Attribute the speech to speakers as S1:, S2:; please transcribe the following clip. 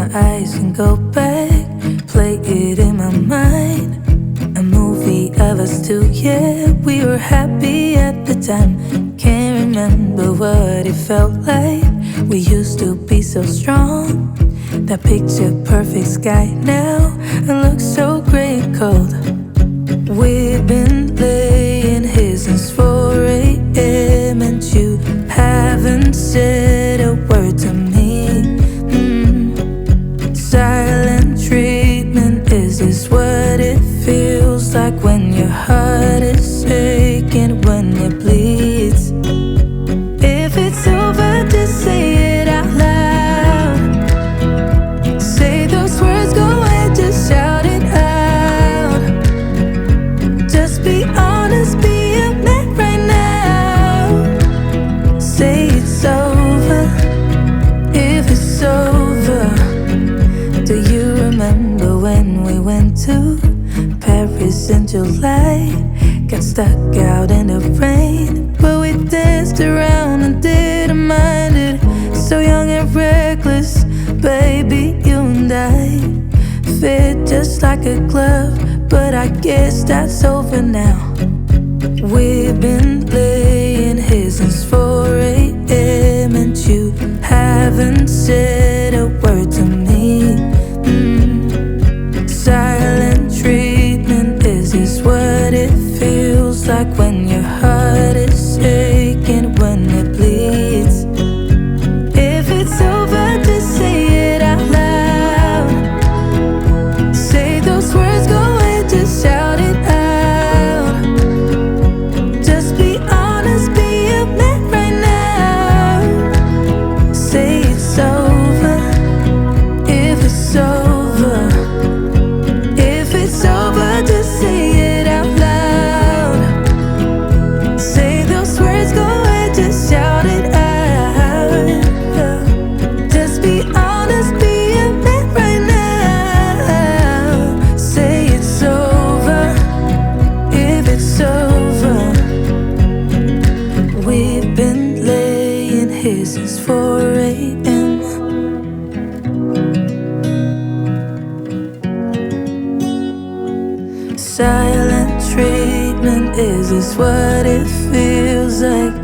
S1: my eyes and go back, play it in my mind. A movie of us two, yeah, we were happy at the time. Can't remember what it felt like. We used to be so strong. That picture perfect sky now it looks so gray and cold. We've been laying here since 4 a.m. and you haven't said a word to me. Silent treatment, is this what it feels like when your heart is aching, when it bleeds? If it's over, just say it out loud. Say those words, go ahead, just shout it out. Just be honest, be a man right now. Say it's over, if it's over. Do you remember when we went to Paris in July? Got stuck out in the rain, but we danced around and didn't mind it. So young and reckless, baby, you and I fit just like a glove, but I guess that's over now. We've been laying here since 4 a.m. and you haven't said a word to me. Silent treatment, is this what it feels like when your heart is aching, when it bleeds? If it's over, just say it out loud. Say those words, go ahead, just shout it out. Just be honest, be a man right now. Say it's over, if it's over. If it's over, just say it out loud. Say those words, go ahead, just shout it out. Just be honest, be a man right now. Say it's over, if it's over. We've been laying here since 4 a.m. Silent treatment, is this what it feels like